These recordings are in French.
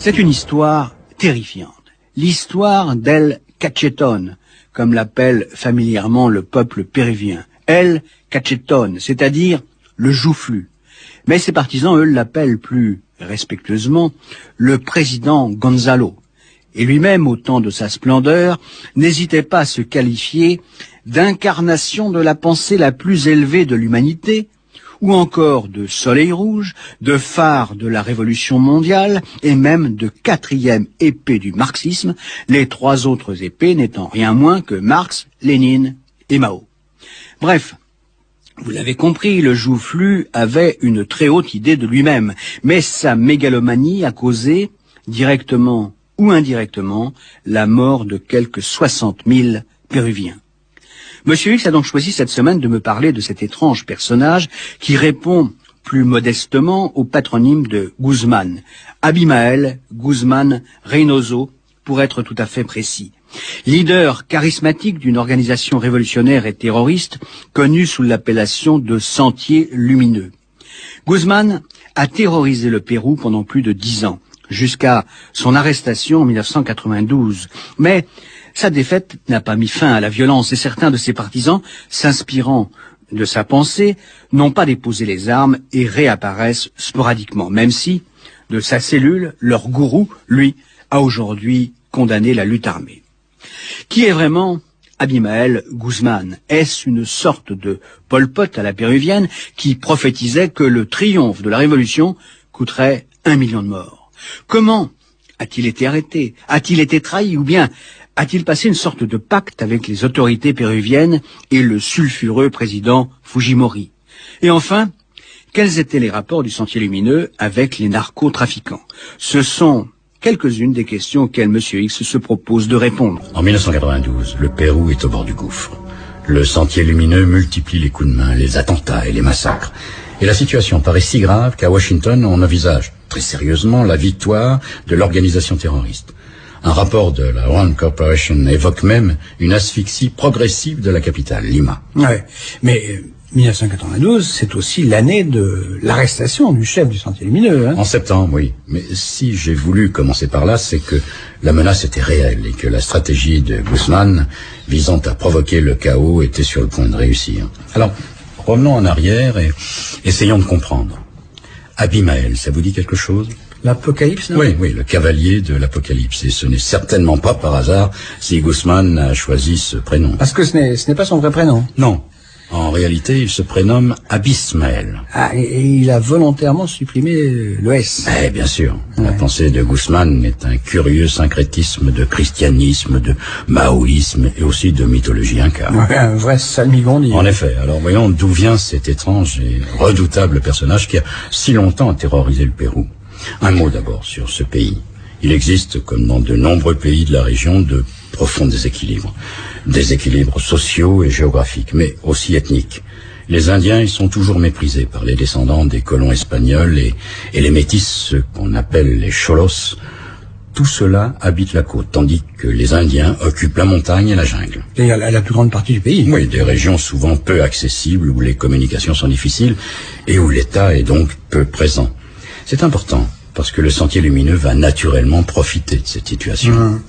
C'est une histoire terrifiante. L'histoire d'El Cachetón, comme l'appelle familièrement le peuple péruvien. El Cachetón, c'est-à-dire le joufflu. Mais ses partisans, eux, l'appellent plus respectueusement le président Gonzalo. Et lui-même, au temps de sa splendeur, n'hésitait pas à se qualifier d'incarnation de la pensée la plus élevée de l'humanité, ou encore de soleil rouge, de phare de la révolution mondiale, et même de quatrième épée du marxisme, les trois autres épées n'étant rien moins que Marx, Lénine et Mao. Bref, vous l'avez compris, le joufflu avait une très haute idée de lui-même, mais sa mégalomanie a causé, directement ou indirectement, la mort de quelques 60 000 Péruviens. Monsieur X a donc choisi cette semaine de me parler de cet étrange personnage qui répond plus modestement au patronyme de Guzmán, Abimael Guzmán Reynoso, pour être tout à fait précis. Leader charismatique d'une organisation révolutionnaire et terroriste connue sous l'appellation de Sentier Lumineux. Guzmán a terrorisé le Pérou pendant plus de 10 ans, jusqu'à son arrestation en 1992. Mais sa défaite n'a pas mis fin à la violence et certains de ses partisans, s'inspirant de sa pensée, n'ont pas déposé les armes et réapparaissent sporadiquement, même si, de sa cellule, leur gourou, lui, a aujourd'hui condamné la lutte armée. Qui est vraiment Abimael Guzmán? Est-ce une sorte de Pol Pot à la péruvienne qui prophétisait que le triomphe de la révolution coûterait 1 million de morts? Comment a-t-il été arrêté? A-t-il été trahi? Ou bien a-t-il passé une sorte de pacte avec les autorités péruviennes et le sulfureux président Fujimori? Et enfin, quels étaient les rapports du Sentier Lumineux avec les narcotrafiquants? Ce sont quelques-unes des questions auxquelles M. X se propose de répondre. En 1992, le Pérou est au bord du gouffre. Le Sentier Lumineux multiplie les coups de main, les attentats et les massacres. Et la situation paraît si grave qu'à Washington, on envisage très sérieusement la victoire de l'organisation terroriste. Un rapport de la One Corporation évoque même une asphyxie progressive de la capitale, Lima. Ouais, mais 1992, c'est aussi l'année de l'arrestation du chef du Sentier Lumineux. En septembre, oui. Mais si j'ai voulu commencer par là, c'est que la menace était réelle et que la stratégie de Guzmán visant à provoquer le chaos était sur le point de réussir. Alors, revenons en arrière et essayons de comprendre. Abimael, ça vous dit quelque chose? L'Apocalypse, non? Oui, le cavalier de l'Apocalypse. Et ce n'est certainement pas par hasard si Guzmán a choisi ce prénom. Parce que ce n'est pas son vrai prénom. Non. En réalité, il se prénomme Abismael. Ah, et il a volontairement supprimé le S. Eh, bien sûr. Ouais. La pensée de Guzmán est un curieux syncrétisme de christianisme, de maoïsme et aussi de mythologie inca. Ouais, un vrai salmigondi. En effet. Alors voyons d'où vient cet étrange et redoutable personnage qui a si longtemps terrorisé le Pérou. Un mot d'abord sur ce pays. Il existe, comme dans de nombreux pays de la région, de profonds déséquilibres. Déséquilibres sociaux et géographiques, mais aussi ethniques. Les Indiens, ils sont toujours méprisés par les descendants des colons espagnols et les métis, ceux qu'on appelle les cholos. Tout cela habite la côte, tandis que les Indiens occupent la montagne et la jungle. Et la plus grande partie du pays. Oui, des régions souvent peu accessibles, où les communications sont difficiles et où l'État est donc peu présent. C'est important, parce que le Sentier Lumineux va naturellement profiter de cette situation.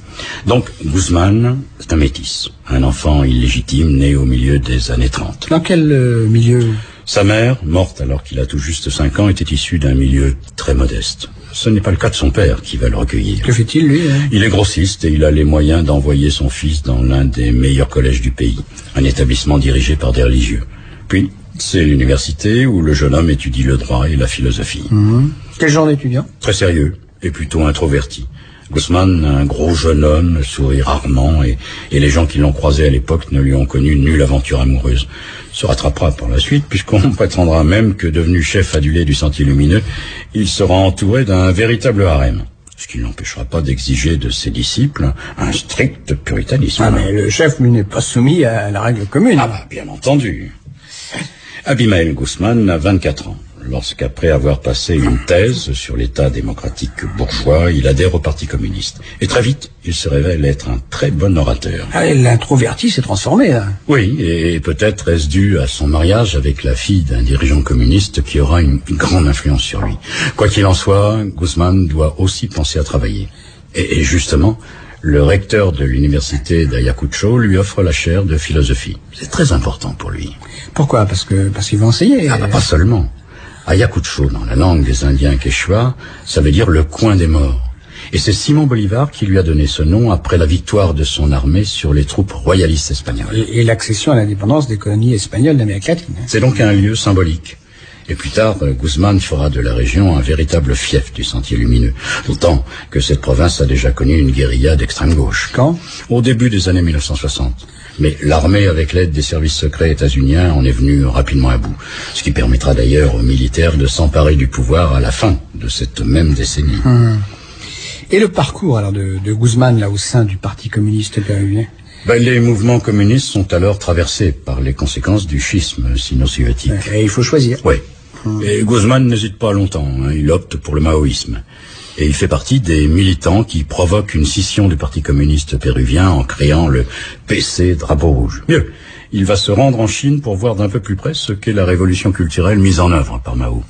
Donc, Guzmán, c'est un métis, un enfant illégitime né au milieu des années 30. Dans quel milieu? Sa mère, morte alors qu'il a tout juste 5 ans, était issue d'un milieu très modeste. Ce n'est pas le cas de son père qui va le recueillir. Que fait-il, lui? Il est grossiste et il a les moyens d'envoyer son fils dans l'un des meilleurs collèges du pays, un établissement dirigé par des religieux. Puis, c'est l'université où le jeune homme étudie le droit et la philosophie. Quel genre d'étudiant? Très sérieux et plutôt introverti. Guzmán, un gros jeune homme, sourit rarement et les gens qui l'ont croisé à l'époque ne lui ont connu nulle aventure amoureuse. Se rattrapera par la suite puisqu'on prétendra même que devenu chef adulé du Sentier Lumineux, il sera entouré d'un véritable harem. Ce qui ne l'empêchera pas d'exiger de ses disciples un strict puritanisme. Ah, mais le chef, lui, n'est pas soumis à la règle commune. Ah, bah, bien entendu. Abimael Guzmán a 24 ans. lorsqu'après avoir passé une thèse sur l'état démocratique bourgeois, il adhère au Parti communiste. Et très vite, il se révèle être un très bon orateur. Ah, l'introverti s'est transformé, là. Oui, et peut-être est-ce dû à son mariage avec la fille d'un dirigeant communiste qui aura une grande influence sur lui. Quoi qu'il en soit, Guzman doit aussi penser à travailler. Et justement, le recteur de l'université d'Ayacucho lui offre la chaire de philosophie. C'est très important pour lui. Pourquoi? Parce qu'il va enseigner. Ah, pas seulement. Ayacucho, dans la langue des Indiens quechua, ça veut dire le coin des morts. Et c'est Simon Bolivar qui lui a donné ce nom après la victoire de son armée sur les troupes royalistes espagnoles. Et l'accession à l'indépendance des colonies espagnoles d'Amérique latine. C'est donc un lieu symbolique. Et plus tard, Guzman fera de la région un véritable fief du Sentier lumineux. D'autant que cette province a déjà connu une guérilla d'extrême gauche. Quand? Au début des années 1960. Mais l'armée, avec l'aide des services secrets états-uniens, en est venue rapidement à bout. Ce qui permettra d'ailleurs aux militaires de s'emparer du pouvoir à la fin de cette même décennie. Et le parcours alors de Guzman là au sein du Parti communiste péruvien? Les mouvements communistes sont alors traversés par les conséquences du schisme sino-soviétique. Et il faut choisir. Oui. Et Guzman n'hésite pas longtemps, il opte pour le maoïsme. Et il fait partie des militants qui provoquent une scission du Parti communiste péruvien en créant le PC Drapeau Rouge. Mieux, il va se rendre en Chine pour voir d'un peu plus près ce qu'est la révolution culturelle mise en œuvre par Mao.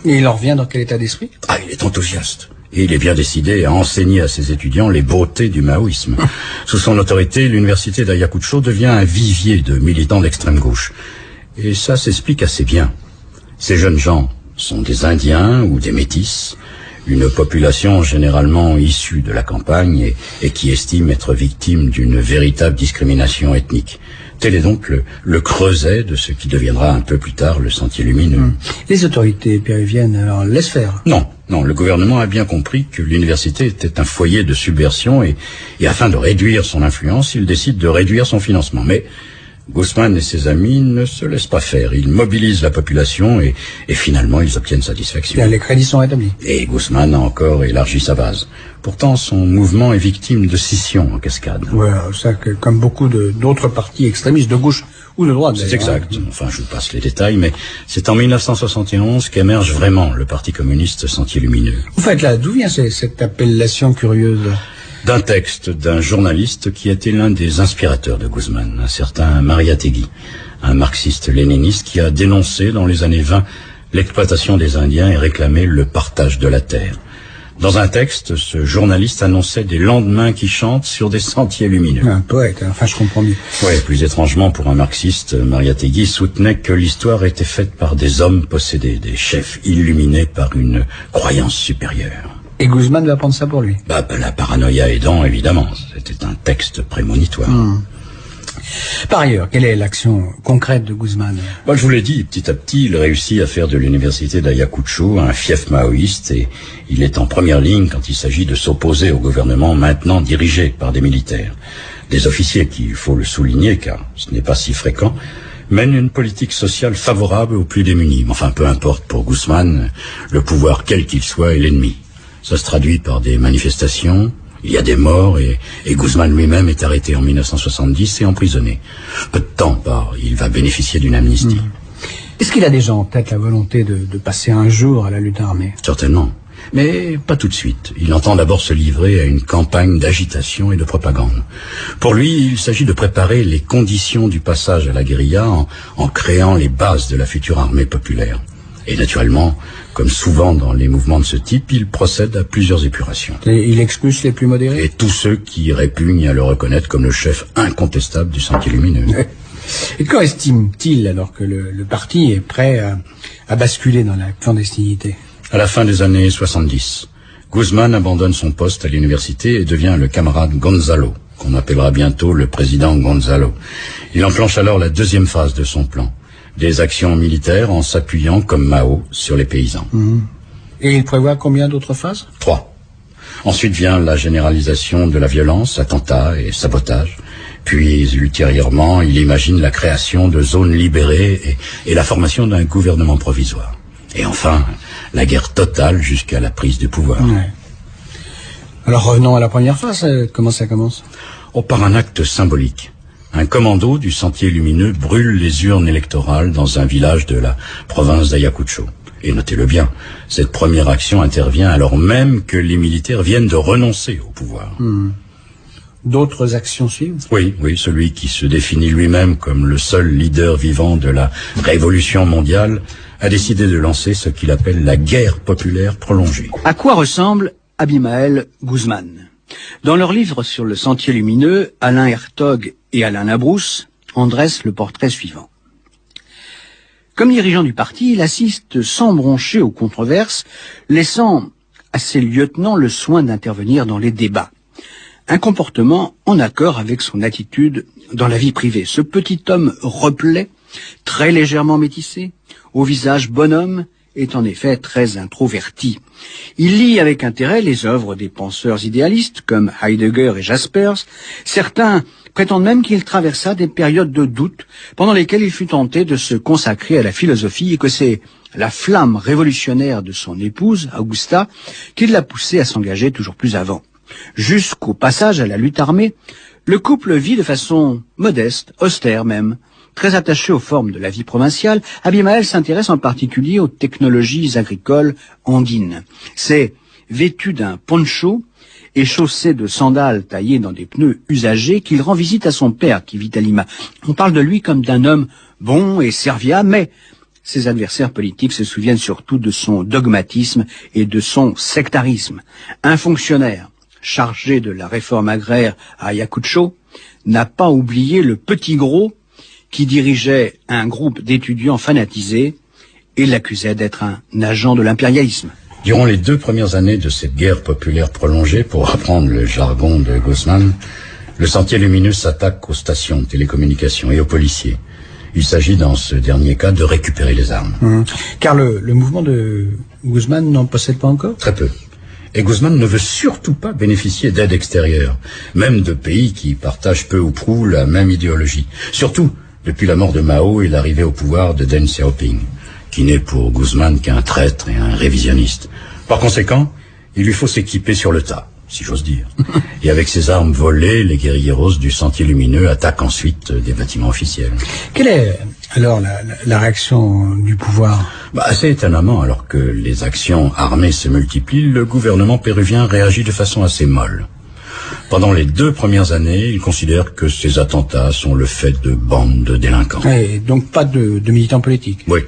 Et il en revient dans quel état d'esprit? Il est enthousiaste. Et il est bien décidé à enseigner à ses étudiants les beautés du maoïsme. Sous son autorité, l'université d'Ayacucho devient un vivier de militants d'extrême gauche. Et ça s'explique assez bien. Ces jeunes gens sont des Indiens ou des Métis, une population généralement issue de la campagne et qui estime être victime d'une véritable discrimination ethnique. Tel est donc le creuset de ce qui deviendra un peu plus tard le Sentier lumineux. Les autorités péruviennes alors laissent faire? Non, le gouvernement a bien compris que l'université était un foyer de subversion et afin de réduire son influence, il décide de réduire son financement. Mais Guzman et ses amis ne se laissent pas faire. Ils mobilisent la population et finalement ils obtiennent satisfaction. Les crédits sont rétablis. Et Guzman a encore élargi sa base. Pourtant, son mouvement est victime de scissions en cascade. Voilà, ça que comme beaucoup d'autres partis extrémistes de gauche ou de droite. C'est exact. Enfin, je vous passe les détails, mais c'est en 1971 qu'émerge vraiment le Parti communiste Sentier lumineux. En fait, là, d'où vient cette appellation curieuse? D'un texte d'un journaliste qui était l'un des inspirateurs de Guzman, un certain Mariátegui, un marxiste-léniniste qui a dénoncé dans les années 20 l'exploitation des Indiens et réclamé le partage de la terre. Dans un texte, ce journaliste annonçait des lendemains qui chantent sur des sentiers lumineux. Un poète, enfin je comprends mieux. Oui, plus étrangement pour un marxiste, Mariátegui soutenait que l'histoire était faite par des hommes possédés, des chefs illuminés par une croyance supérieure. Et Guzman va prendre ça pour lui? La paranoïa aidant, évidemment. C'était un texte prémonitoire. Par ailleurs, quelle est l'action concrète de Guzman? Je vous l'ai dit, petit à petit, il réussit à faire de l'université d'Ayacucho un fief maoïste et il est en première ligne quand il s'agit de s'opposer au gouvernement maintenant dirigé par des militaires. Des officiers qui, il faut le souligner, car ce n'est pas si fréquent, mènent une politique sociale favorable aux plus démunis. Enfin, peu importe pour Guzman, le pouvoir quel qu'il soit est l'ennemi. Ça se traduit par des manifestations, il y a des morts et Guzman lui-même est arrêté en 1970 et emprisonné. Peu de temps il va bénéficier d'une amnistie. Est-ce qu'il a déjà en tête la volonté de passer un jour à la lutte armée? Certainement, mais pas tout de suite. Il entend d'abord se livrer à une campagne d'agitation et de propagande. Pour lui, il s'agit de préparer les conditions du passage à la guérilla en créant les bases de la future armée populaire. Et naturellement, comme souvent dans les mouvements de ce type, il procède à plusieurs épurations. Et il expulse les plus modérés? Et tous ceux qui répugnent à le reconnaître comme le chef incontestable du Sentier lumineux. Et quand estime-t-il alors que le parti est prêt à basculer dans la clandestinité? À la fin des années 70, Guzman abandonne son poste à l'université et devient le camarade Gonzalo, qu'on appellera bientôt le président Gonzalo. Il enclenche alors la deuxième phase de son plan. Des actions militaires en s'appuyant, comme Mao, sur les paysans. Et il prévoit combien d'autres phases? 3. Ensuite vient la généralisation de la violence, attentats et sabotages. Puis, ultérieurement, il imagine la création de zones libérées et la formation d'un gouvernement provisoire. Et enfin, la guerre totale jusqu'à la prise du pouvoir. Ouais. Alors revenons à la première phase, comment ça commence? Par un acte symbolique. Un commando du Sentier lumineux brûle les urnes électorales dans un village de la province d'Ayacucho. Et notez-le bien, cette première action intervient alors même que les militaires viennent de renoncer au pouvoir. D'autres actions suivent? Oui, celui qui se définit lui-même comme le seul leader vivant de la révolution mondiale a décidé de lancer ce qu'il appelle la guerre populaire prolongée. À quoi ressemble Abimael Guzman? Dans leur livre sur le sentier lumineux, Alain Hertog et Alain Labrousse en dressent le portrait suivant. Comme dirigeant du parti, il assiste sans broncher aux controverses, laissant à ses lieutenants le soin d'intervenir dans les débats. Un comportement en accord avec son attitude dans la vie privée. Ce petit homme replet, très légèrement métissé, au visage bonhomme, est en effet très introverti. Il lit avec intérêt les œuvres des penseurs idéalistes comme Heidegger et Jaspers. Certains prétendent même qu'il traversa des périodes de doute pendant lesquelles il fut tenté de se consacrer à la philosophie et que c'est la flamme révolutionnaire de son épouse, Augusta, qui l'a poussé à s'engager toujours plus avant. Jusqu'au passage à la lutte armée, le couple vit de façon modeste, austère même. Très attaché aux formes de la vie provinciale, Abimael s'intéresse en particulier aux technologies agricoles andines. C'est vêtu d'un poncho et chaussé de sandales taillées dans des pneus usagés qu'il rend visite à son père qui vit à Lima. On parle de lui comme d'un homme bon et serviable, mais ses adversaires politiques se souviennent surtout de son dogmatisme et de son sectarisme. Un fonctionnaire chargé de la réforme agraire à Ayacucho n'a pas oublié le petit gros qui dirigeait un groupe d'étudiants fanatisés et l'accusait d'être un agent de l'impérialisme. Durant les 2 premières années de cette guerre populaire prolongée, pour reprendre le jargon de Guzman, le Sentier lumineux s'attaque aux stations de télécommunications et aux policiers. Il s'agit dans ce dernier cas de récupérer les armes. Car le mouvement de Guzman n'en possède pas encore? Très peu. Et Guzman ne veut surtout pas bénéficier d'aide extérieure, même de pays qui partagent peu ou prou la même idéologie. Surtout depuis la mort de Mao et l'arrivée au pouvoir de Deng Xiaoping, qui n'est pour Guzman qu'un traître et un révisionniste. Par conséquent, il lui faut s'équiper sur le tas, si j'ose dire. Et avec ces armes volées, les guérilleros du Sentier lumineux attaquent ensuite des bâtiments officiels. Quelle est alors la réaction du pouvoir? Assez étonnamment, alors que les actions armées se multiplient, le gouvernement péruvien réagit de façon assez molle. Pendant les 2 premières années, il considère que ces attentats sont le fait de bandes de délinquants. Et donc pas de militants politiques? Oui,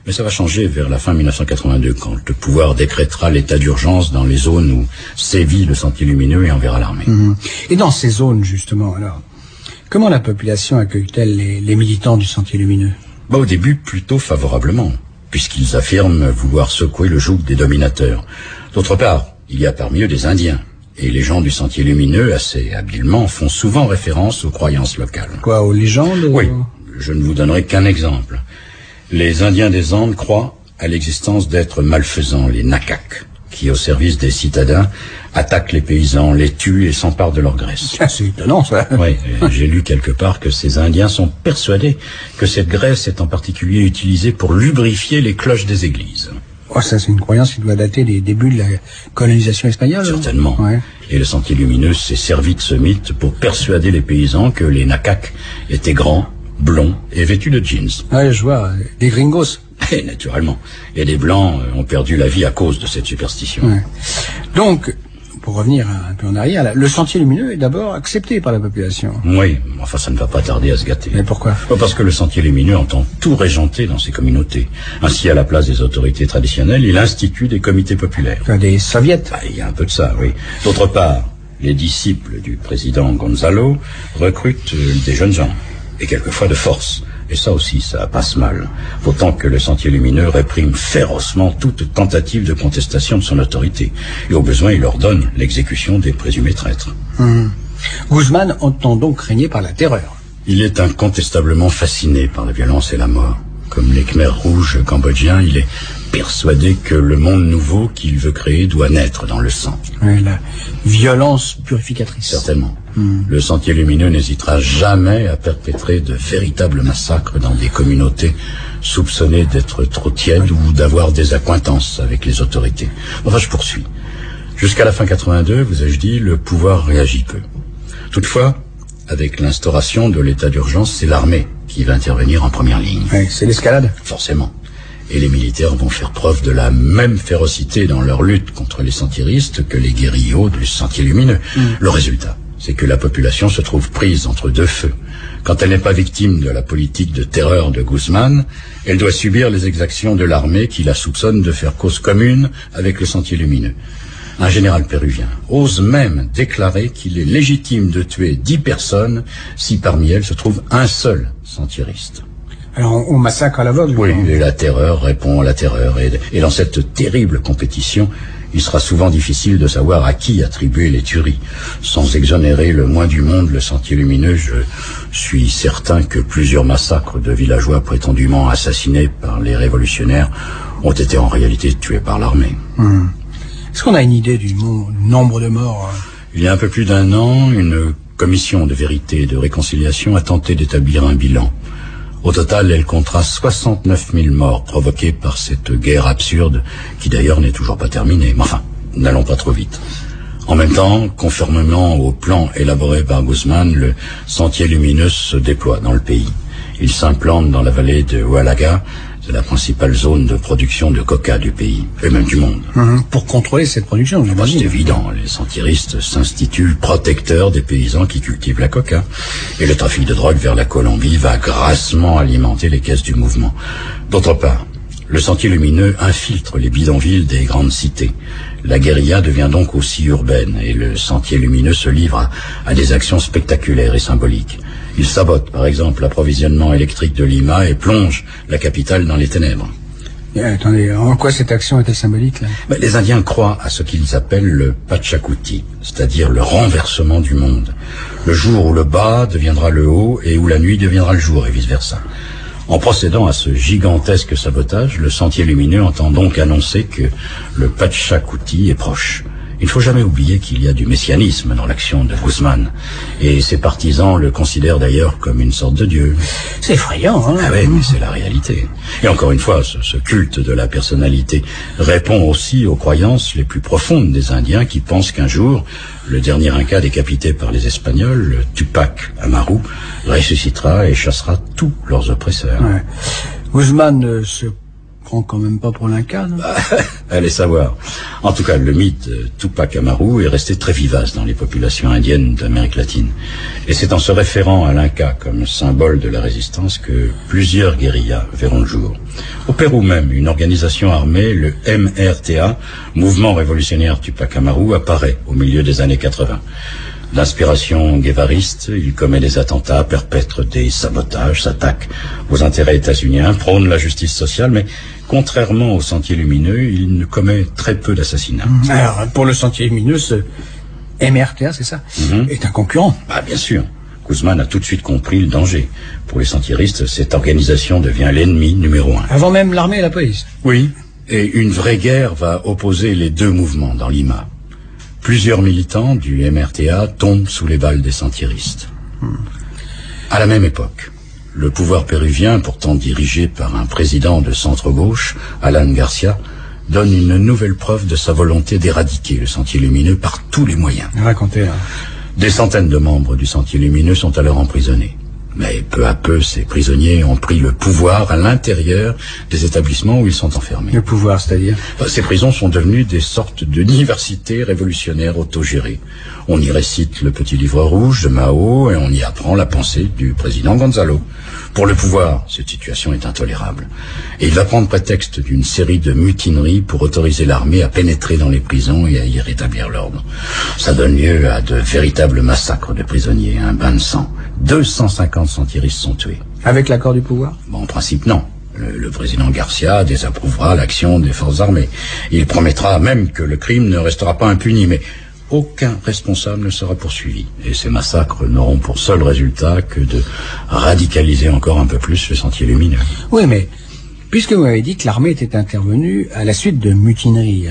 mais ça va changer vers la fin 1982, quand le pouvoir décrétera l'état d'urgence dans les zones où sévit le Sentier lumineux et enverra l'armée. Et dans ces zones, justement, alors, comment la population accueille-t-elle les militants du Sentier lumineux? Au début, plutôt favorablement, puisqu'ils affirment vouloir secouer le joug des dominateurs. D'autre part, il y a parmi eux des Indiens. Et les gens du Sentier lumineux, assez habilement, font souvent référence aux croyances locales. Quoi, aux légendes? Oui, je ne vous donnerai qu'un exemple. Les Indiens des Andes croient à l'existence d'êtres malfaisants, les Nakak, qui, au service des citadins, attaquent les paysans, les tuent et s'emparent de leur graisse. C'est étonnant, ça. Oui, j'ai lu quelque part que ces Indiens sont persuadés que cette graisse est en particulier utilisée pour lubrifier les cloches des églises. Ça, c'est une croyance qui doit dater des débuts de la colonisation espagnole. Certainement. Ouais. Et le Sentier lumineux s'est servi de ce mythe pour persuader les paysans que les Nakak étaient grands, blonds et vêtus de jeans. Ouais, je vois, des gringos. Et naturellement. Et des Blancs ont perdu la vie à cause de cette superstition. Ouais. Donc, pour revenir un peu en arrière, le Sentier lumineux est d'abord accepté par la population. Oui, enfin ça ne va pas tarder à se gâter. Mais pourquoi? Parce que le Sentier lumineux entend tout régenter dans ses communautés. Ainsi, à la place des autorités traditionnelles, il institue des comités populaires. Des soviets? Il y a un peu de ça, oui. D'autre part, les disciples du président Gonzalo recrutent des jeunes gens, et quelquefois de force. Et ça aussi, ça passe mal. Autant que le Sentier lumineux réprime férocement toute tentative de contestation de son autorité. Et au besoin, il ordonne l'exécution des présumés traîtres. Guzman entend donc régner par la terreur. Il est incontestablement fasciné par la violence et la mort. Comme les Khmers rouges cambodgiens, il est persuadé que le monde nouveau qu'il veut créer doit naître dans le sang. Oui, la violence purificatrice. Certainement. Le Sentier lumineux n'hésitera jamais à perpétrer de véritables massacres dans des communautés soupçonnées d'être trop tièdes ou d'avoir des accointances avec les autorités. Enfin, je poursuis. Jusqu'à la fin 82, vous ai-je dit, le pouvoir réagit peu. Toutefois, avec l'instauration de l'état d'urgence, c'est l'armée qui va intervenir en première ligne. Oui, c'est l'escalade. Forcément. Et les militaires vont faire preuve de la même férocité dans leur lutte contre les sentiéristes que les guérillots du Sentier Lumineux. Le résultat, c'est que la population se trouve prise entre deux feux. Quand elle n'est pas victime de la politique de terreur de Guzman, elle doit subir les exactions de l'armée qui la soupçonne de faire cause commune avec le Sentier Lumineux. Un général péruvien ose même déclarer qu'il est légitime de tuer 10 personnes si parmi elles se trouve un seul sentiériste. Alors on massacre à l'aveugle. Oui, et la terreur répond à la terreur. Et dans cette terrible compétition, il sera souvent difficile de savoir à qui attribuer les tueries. Sans exonérer le moins du monde le Sentier Lumineux, je suis certain que plusieurs massacres de villageois prétendument assassinés par les révolutionnaires ont été en réalité tués par l'armée. Est-ce qu'on a une idée du nombre de morts? Il y a un peu plus d'un an, une commission de vérité et de réconciliation a tenté d'établir un bilan. Au total, elle comptera 69 000 morts provoqués par cette guerre absurde qui d'ailleurs n'est toujours pas terminée. Mais enfin, n'allons pas trop vite. En même temps, conformément au plan élaboré par Guzman, le Sentier Lumineux se déploie dans le pays. Il s'implante dans la vallée de Hualaga, c'est la principale zone de production de coca du pays, et même du monde. Pour contrôler cette production, C'est évident, les sentiéristes s'instituent protecteurs des paysans qui cultivent la coca. Et le trafic de drogue vers la Colombie va grassement alimenter les caisses du mouvement. D'autre part, le Sentier Lumineux infiltre les bidonvilles des grandes cités. La guérilla devient donc aussi urbaine, et le Sentier Lumineux se livre à des actions spectaculaires et symboliques. Il sabote, par exemple, l'approvisionnement électrique de Lima et plonge la capitale dans les ténèbres. Attendez, en quoi cette action était symbolique, là? Les Indiens croient à ce qu'ils appellent le Pachacuti, c'est-à-dire le renversement du monde. Le jour où le bas deviendra le haut et où la nuit deviendra le jour, et vice-versa. En procédant à ce gigantesque sabotage, le Sentier Lumineux entend donc annoncer que le Pachacuti est proche. Il ne faut jamais oublier qu'il y a du messianisme dans l'action de Guzman. Et ses partisans le considèrent d'ailleurs comme une sorte de dieu. C'est effrayant, hein? Ah oui, mais c'est la réalité. Et encore une fois, ce culte de la personnalité répond aussi aux croyances les plus profondes des Indiens qui pensent qu'un jour, le dernier Inca décapité par les Espagnols, le Tupac Amaru, ressuscitera et chassera tous leurs oppresseurs. Ouais. Guzman se prend quand même pas pour l'Inca, non? Allez savoir. En tout cas, le mythe de Tupac Amaru est resté très vivace dans les populations indiennes d'Amérique latine. Et c'est en se référant à l'Inca comme symbole de la résistance que plusieurs guérillas verront le jour. Au Pérou même, une organisation armée, le MRTA, Mouvement révolutionnaire Tupac Amaru, apparaît au milieu des années 80. D'inspiration guévariste, il commet des attentats, perpètre des sabotages, s'attaque aux intérêts états-uniens, prône la justice sociale, mais contrairement au Sentier Lumineux, il ne commet très peu d'assassinats. Alors, pour le Sentier Lumineux, ce MRTA, c'est ça, est un concurrent. Ah, bien sûr. Guzman a tout de suite compris le danger. Pour les sentiéristes, cette organisation devient l'ennemi numéro 1. Avant même l'armée et la police. Oui, et une vraie guerre va opposer les deux mouvements dans Lima. Plusieurs militants du MRTA tombent sous les balles des sentiéristes. À la même époque, le pouvoir péruvien, pourtant dirigé par un président de centre-gauche, Alan Garcia, donne une nouvelle preuve de sa volonté d'éradiquer le Sentier Lumineux par tous les moyens. Racontez, là. Des centaines de membres du Sentier Lumineux sont alors emprisonnés. Mais peu à peu, ces prisonniers ont pris le pouvoir à l'intérieur des établissements où ils sont enfermés. Le pouvoir, c'est-à-dire? Ces prisons sont devenues des sortes d'universités révolutionnaires autogérées. On y récite le petit livre rouge de Mao et on y apprend la pensée du président Gonzalo. Pour le pouvoir, cette situation est intolérable. Et il va prendre prétexte d'une série de mutineries pour autoriser l'armée à pénétrer dans les prisons et à y rétablir l'ordre. Ça donne lieu à de véritables massacres de prisonniers, un bain de sang. 250 sentiéristes sont tués. Avec l'accord du pouvoir? Bon, en principe, non. Le président Garcia désapprouvera l'action des forces armées. Il promettra même que le crime ne restera pas impuni, mais aucun responsable ne sera poursuivi. Et ces massacres n'auront pour seul résultat que de radicaliser encore un peu plus le Sentier Lumineux. Oui, mais puisque vous m'avez dit que l'armée était intervenue à la suite de mutineries,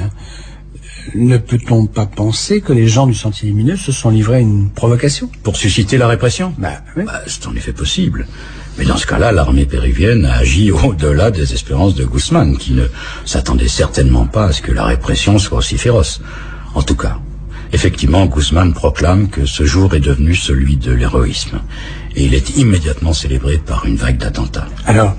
ne peut-on pas penser que les gens du Sentier Lumineux se sont livrés à une provocation? Pour susciter la répression? Oui. C'est en effet possible. Mais dans ce cas-là, l'armée péruvienne a agi au-delà des espérances de Guzman, qui ne s'attendait certainement pas à ce que la répression soit aussi féroce. En tout cas, effectivement, Guzman proclame que ce jour est devenu celui de l'héroïsme. Et il est immédiatement célébré par une vague d'attentats. Alors,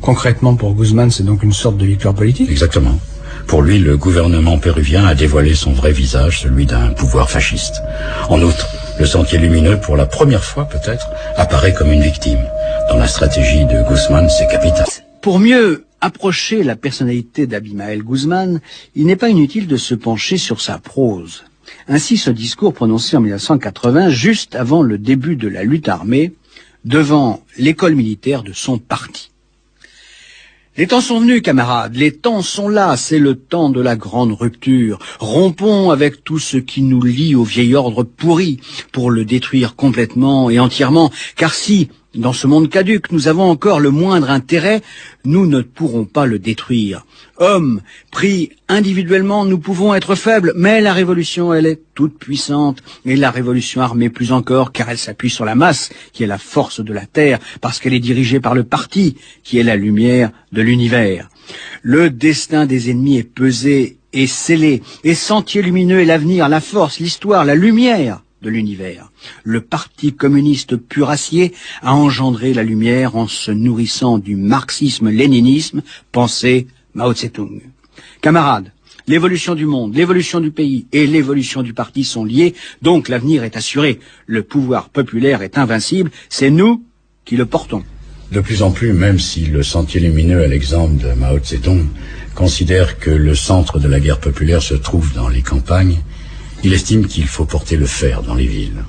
Concrètement, pour Guzman, c'est donc une sorte de victoire politique? Exactement. Pour lui, le gouvernement péruvien a dévoilé son vrai visage, celui d'un pouvoir fasciste. En outre, le Sentier Lumineux, pour la première fois peut-être, apparaît comme une victime. Dans la stratégie de Guzman, c'est capital. Pour mieux approcher la personnalité d'Abimael Guzman, il n'est pas inutile de se pencher sur sa prose. Ainsi, ce discours prononcé en 1980, juste avant le début de la lutte armée, devant l'école militaire de son parti. Les temps sont venus, camarades, les temps sont là, c'est le temps de la grande rupture. Rompons avec tout ce qui nous lie au vieil ordre pourri pour le détruire complètement et entièrement, car si, dans ce monde caduc, nous avons encore le moindre intérêt, nous ne pourrons pas le détruire. Hommes, pris individuellement, nous pouvons être faibles, mais la révolution, elle est toute puissante, et la révolution armée plus encore, car elle s'appuie sur la masse, qui est la force de la terre, parce qu'elle est dirigée par le parti, qui est la lumière de l'univers. Le destin des ennemis est pesé et scellé, et Sentier Lumineux est l'avenir, la force, l'histoire, la lumière de l'univers. Le parti communiste pur acier a engendré la lumière en se nourrissant du marxisme-léninisme, pensée Mao Tse-tung. Camarades, l'évolution du monde, l'évolution du pays et l'évolution du parti sont liées, donc l'avenir est assuré. Le pouvoir populaire est invincible, c'est nous qui le portons. De plus en plus, même si le Sentier Lumineux, à l'exemple de Mao Tse-tung, considère que le centre de la guerre populaire se trouve dans les campagnes, il estime qu'il faut porter le fer dans les villes.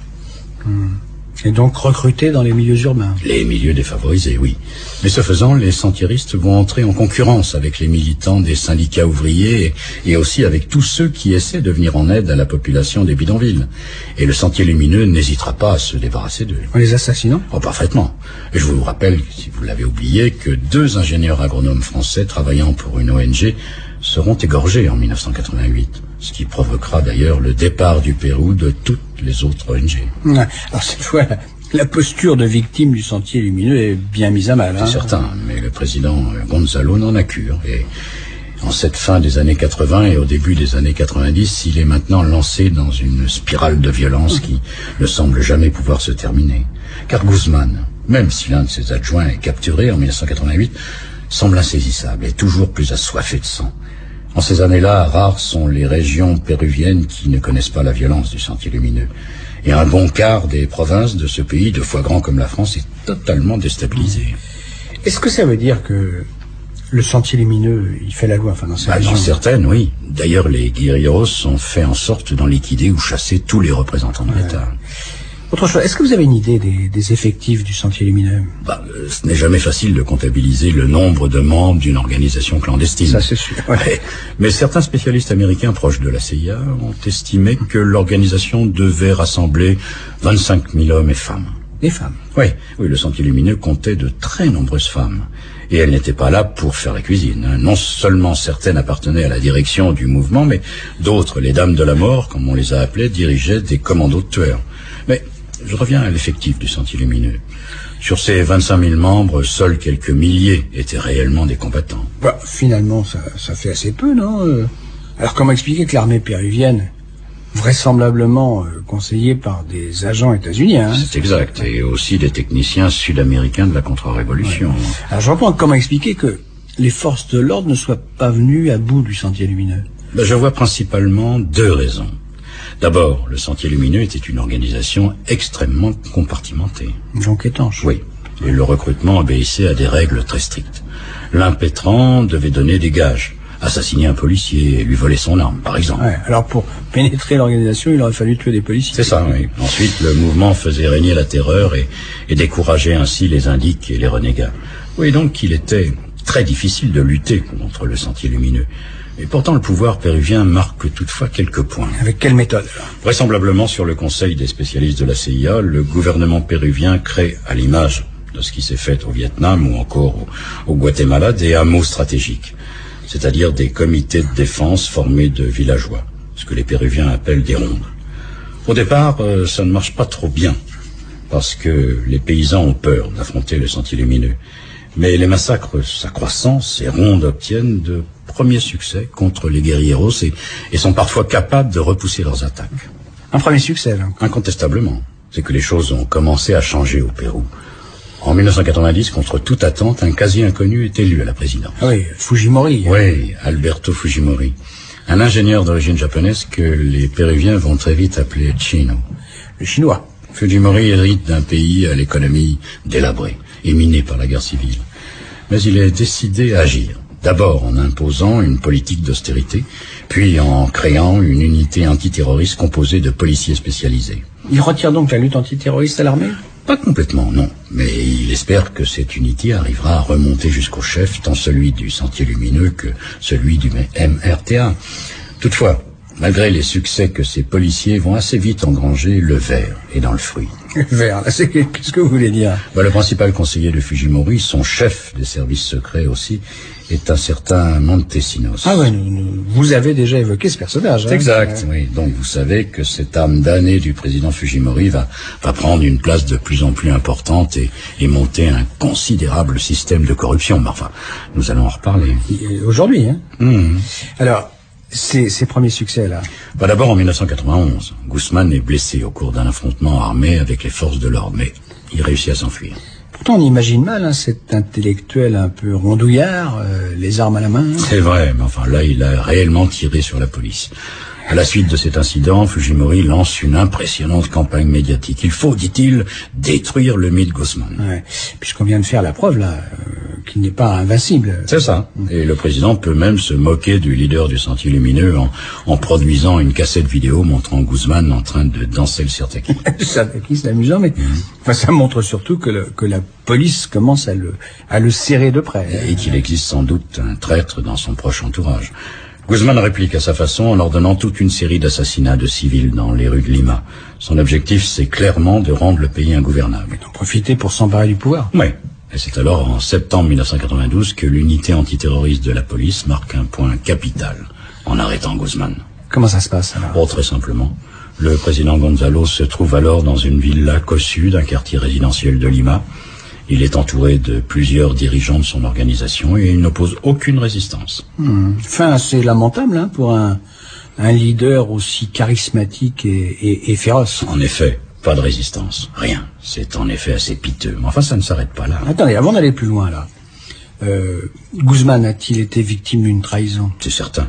Et donc recruter dans les milieux urbains. Les milieux défavorisés, oui. Mais ce faisant, les sentiéristes vont entrer en concurrence avec les militants des syndicats ouvriers et aussi avec tous ceux qui essaient de venir en aide à la population des bidonvilles. Et le Sentier Lumineux n'hésitera pas à se débarrasser d'eux. En les assassinant? Oh, parfaitement. Et je vous rappelle, si vous l'avez oublié, que 2 ingénieurs agronomes français travaillant pour une ONG seront égorgés en 1988, ce qui provoquera d'ailleurs le départ du Pérou de toutes les autres ONG. Alors cette fois, la posture de victime du Sentier Lumineux est bien mise à mal. C'est certain, mais le président Gonzalo n'en a cure. Et en cette fin des années 80 et au début des années 90, il est maintenant lancé dans une spirale de violence qui ne semble jamais pouvoir se terminer. Car Guzman, même si l'un de ses adjoints est capturé en 1988, semble insaisissable et toujours plus assoiffé de sang. En ces années-là, rares sont les régions péruviennes qui ne connaissent pas la violence du Sentier Lumineux. Et un bon quart des provinces de ce pays, 2 fois grand comme la France, est totalement déstabilisé. Est-ce que ça veut dire que le Sentier Lumineux, il fait la loi, enfin dans ces régions? Dans certaines, oui. D'ailleurs, les guerrilleros ont fait en sorte d'en liquider ou chasser tous les représentants de l'État. Autre chose, est-ce que vous avez une idée des effectifs du Sentier Lumineux? Ce n'est jamais facile de comptabiliser le nombre de membres d'une organisation clandestine. Ça, c'est sûr. Ouais. Mais certains spécialistes américains proches de la CIA ont estimé que l'organisation devait rassembler 25 000 hommes et femmes. Des femmes? Oui, le Sentier Lumineux comptait de très nombreuses femmes. Et elles n'étaient pas là pour faire la cuisine. Non seulement certaines appartenaient à la direction du mouvement, mais d'autres, les dames de la mort, comme on les a appelées, dirigeaient des commandos de tueurs. Mais je reviens à l'effectif du Sentier Lumineux. Sur ces 25 000 membres, seuls quelques milliers étaient réellement des combattants. Finalement, ça fait assez peu, non? Alors comment expliquer que l'armée péruvienne, vraisemblablement conseillée par des agents états-uniens... C'est exact, et aussi des techniciens sud-américains de la contre-révolution. Ouais. Alors je reprends, comment expliquer que les forces de l'ordre ne soient pas venues à bout du Sentier Lumineux? Je vois principalement 2 raisons. D'abord, le Sentier Lumineux était une organisation extrêmement compartimentée. Donc étanche. Oui, et le recrutement obéissait à des règles très strictes. L'impétrant devait donner des gages, assassiner un policier et lui voler son arme, par exemple. Ouais, alors pour pénétrer l'organisation, il aurait fallu tuer des policiers. C'est ça, oui. Ensuite, le mouvement faisait régner la terreur et décourageait ainsi les indiques et les renégats. Oui, donc il était très difficile de lutter contre le Sentier Lumineux. Et pourtant, le pouvoir péruvien marque toutefois quelques points. Avec quelle méthode, alors? Vraisemblablement, sur le conseil des spécialistes de la CIA, le gouvernement péruvien crée, à l'image de ce qui s'est fait au Vietnam ou encore au Guatemala, des hameaux stratégiques, c'est-à-dire des comités de défense formés de villageois, ce que les Péruviens appellent des rondes. Au départ, ça ne marche pas trop bien, parce que les paysans ont peur d'affronter le Sentier Lumineux. Mais les massacres s'accroissant, ces rondes obtiennent de premiers succès contre les guerrilleros et sont parfois capables de repousser leurs attaques. Un premier succès, là. Incontestablement. C'est que les choses ont commencé à changer au Pérou. En 1990, contre toute attente, un quasi-inconnu est élu à la présidence. Ah oui, Fujimori. Oui, Alberto Fujimori. Un ingénieur d'origine japonaise que les Péruviens vont très vite appeler Chino. Le chinois. Fujimori hérite d'un pays à l'économie délabrée et minée par la guerre civile. Mais il est décidé à agir. D'abord en imposant une politique d'austérité, puis en créant une unité antiterroriste composée de policiers spécialisés. Il retire donc la lutte antiterroriste à l'armée ? Pas complètement, non. Mais il espère que cette unité arrivera à remonter jusqu'au chef, tant celui du Sentier Lumineux que celui du MRTA. Toutefois, malgré les succès que ces policiers vont assez vite engranger, le ver est dans le fruit. Le ver, qu'est-ce que vous voulez dire ? Le principal conseiller de Fujimori, son chef des services secrets aussi, est un certain Montesinos. Ah ouais, vous avez déjà évoqué ce personnage. C'est exact, oui. Donc vous savez que cette âme damnée du président Fujimori va prendre une place de plus en plus importante et monter un considérable système de corruption. Mais enfin, nous allons en reparler. Aujourd'hui, hein. Alors, ces premiers succès, là. D'abord en 1991, Guzman est blessé au cours d'un affrontement armé avec les forces de l'ordre, mais il réussit à s'enfuir. Pourtant, on imagine mal, hein, cet intellectuel un peu rondouillard, les armes à la main. C'est vrai, mais enfin là, il a réellement tiré sur la police. À la suite de cet incident, Fujimori lance une impressionnante campagne médiatique. Il faut, dit-il, détruire le mythe Guzman. Ouais. Puisqu'on vient de faire la preuve, là, qu'il n'est pas invincible. C'est ça. Et le président peut même se moquer du leader du Sentier Lumineux en produisant une cassette vidéo montrant Guzman en train de danser le sirtaki. Sirtaki, c'est amusant, mais enfin, ça montre surtout que la police commence à le serrer de près. Et qu'il existe sans doute un traître dans son proche entourage. Guzman réplique à sa façon en ordonnant toute une série d'assassinats de civils dans les rues de Lima. Son objectif, c'est clairement de rendre le pays ingouvernable. D'en profiter pour s'emparer du pouvoir. Oui. Et c'est alors en septembre 1992 que l'unité antiterroriste de la police marque un point capital en arrêtant Guzman. Comment ça se passe alors ? Très simplement. Le président Gonzalo se trouve alors dans une villa cossue d'un quartier résidentiel de Lima. Il est entouré de plusieurs dirigeants de son organisation et il n'oppose aucune résistance. Enfin, c'est lamentable hein, pour un leader aussi charismatique et féroce. En effet, pas de résistance, rien. C'est en effet assez piteux. Mais enfin, ça ne s'arrête pas là. Attendez, avant d'aller plus loin là, Guzman a-t-il été victime d'une trahison ? C'est certain.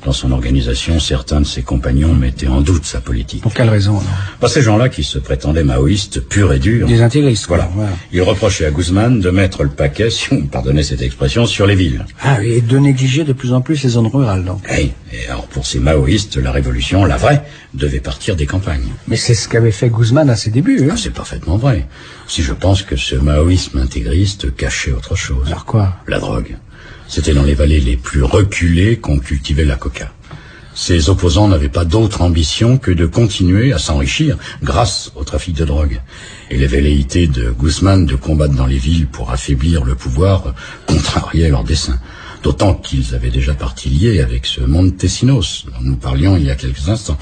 Dans son organisation, certains de ses compagnons mettaient en doute sa politique. Pour quelle raison alors ? Ces gens-là qui se prétendaient maoïstes purs et durs. Des intégristes, voilà. Ils reprochaient à Guzman de mettre le paquet, si vous me pardonnez cette expression, sur les villes. Ah, et de négliger de plus en plus les zones rurales, donc. Oui, et alors pour ces maoïstes, la révolution, la vraie, devait partir des campagnes. Mais c'est ce qu'avait fait Guzman à ses débuts, hein ? C'est parfaitement vrai. Si je pense que ce maoïsme intégriste cachait autre chose. Alors quoi ? La drogue. C'était dans les vallées les plus reculées qu'on cultivait la coca. Ses opposants n'avaient pas d'autre ambition que de continuer à s'enrichir grâce au trafic de drogue. Et les velléités de Guzman de combattre dans les villes pour affaiblir le pouvoir contrariaient leurs desseins. D'autant qu'ils avaient déjà partie liée avec ce Montesinos dont nous parlions il y a quelques instants.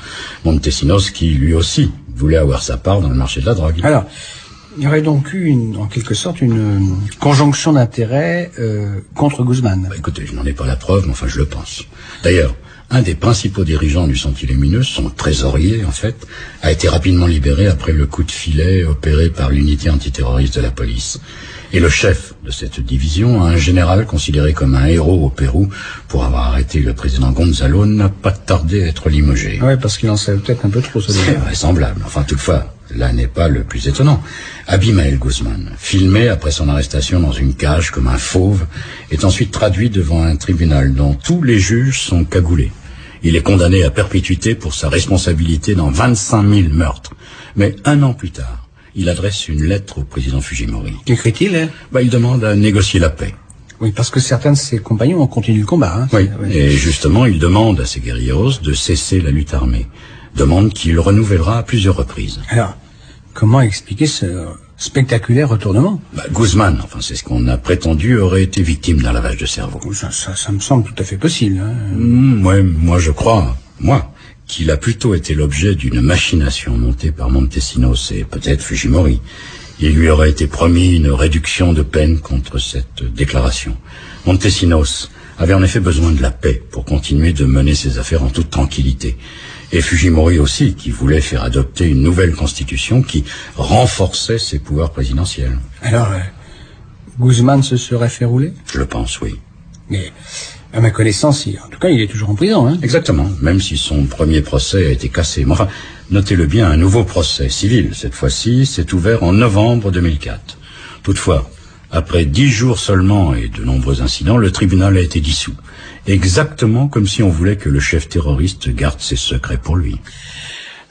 Montesinos qui, lui aussi, voulait avoir sa part dans le marché de la drogue. Alors, il y aurait donc eu, en quelque sorte, une conjonction d'intérêts contre Guzman. Écoutez, je n'en ai pas la preuve, mais enfin, je le pense. D'ailleurs, un des principaux dirigeants du Sentier Lumineux, son trésorier, en fait, a été rapidement libéré après le coup de filet opéré par l'unité antiterroriste de la police. Et le chef de cette division, un général considéré comme un héros au Pérou, pour avoir arrêté le président Gonzalo, n'a pas tardé à être limogé. Oui, parce qu'il en savait peut-être un peu trop. C'est vraisemblable. Enfin, toutefois, là n'est pas le plus étonnant. Abimael Guzman, filmé après son arrestation dans une cage comme un fauve, est ensuite traduit devant un tribunal dont tous les juges sont cagoulés. Il est condamné à perpétuité pour sa responsabilité dans 25 000 meurtres. Mais un an plus tard, il adresse une lettre au président Fujimori. Qu'écrit-il ? Il demande à négocier la paix. Oui, parce que certains de ses compagnons ont continué le combat. Hein, oui, et justement, il demande à ses guerrilleros de cesser la lutte armée. Demande qu'il renouvellera à plusieurs reprises. Alors, comment expliquer ce spectaculaire retournement ? Guzman, enfin c'est ce qu'on a prétendu, aurait été victime d'un lavage de cerveau. Ça me semble tout à fait possible. Hein. Moi je crois, qu'il a plutôt été l'objet d'une machination montée par Montesinos et peut-être Fujimori. Il lui aurait été promis une réduction de peine contre cette déclaration. Montesinos avait en effet besoin de la paix pour continuer de mener ses affaires en toute tranquillité. Et Fujimori aussi, qui voulait faire adopter une nouvelle constitution qui renforçait ses pouvoirs présidentiels. Alors, Guzman se serait fait rouler? Je le pense, oui. Mais, à ma connaissance, en tout cas, il est toujours en prison, hein? Exactement, même si son premier procès a été cassé. Mais enfin, notez-le bien, un nouveau procès civil, cette fois-ci, s'est ouvert en novembre 2004. Toutefois, après 10 jours seulement et de nombreux incidents, le tribunal a été dissous. Exactement comme si on voulait que le chef terroriste garde ses secrets pour lui.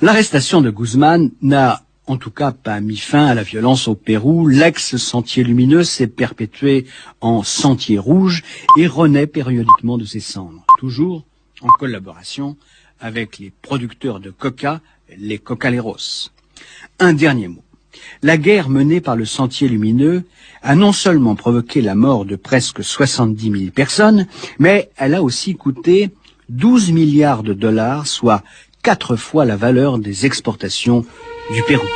L'arrestation de Guzman n'a en tout cas pas mis fin à la violence au Pérou. L'ex-Sentier Lumineux s'est perpétué en Sentier Rouge et renaît périodiquement de ses cendres, toujours en collaboration avec les producteurs de coca, les Cocaleros. Un dernier mot. La guerre menée par le Sentier Lumineux a non seulement provoqué la mort de presque 70 000 personnes, mais elle a aussi coûté 12 milliards de dollars, soit 4 fois la valeur des exportations du Pérou.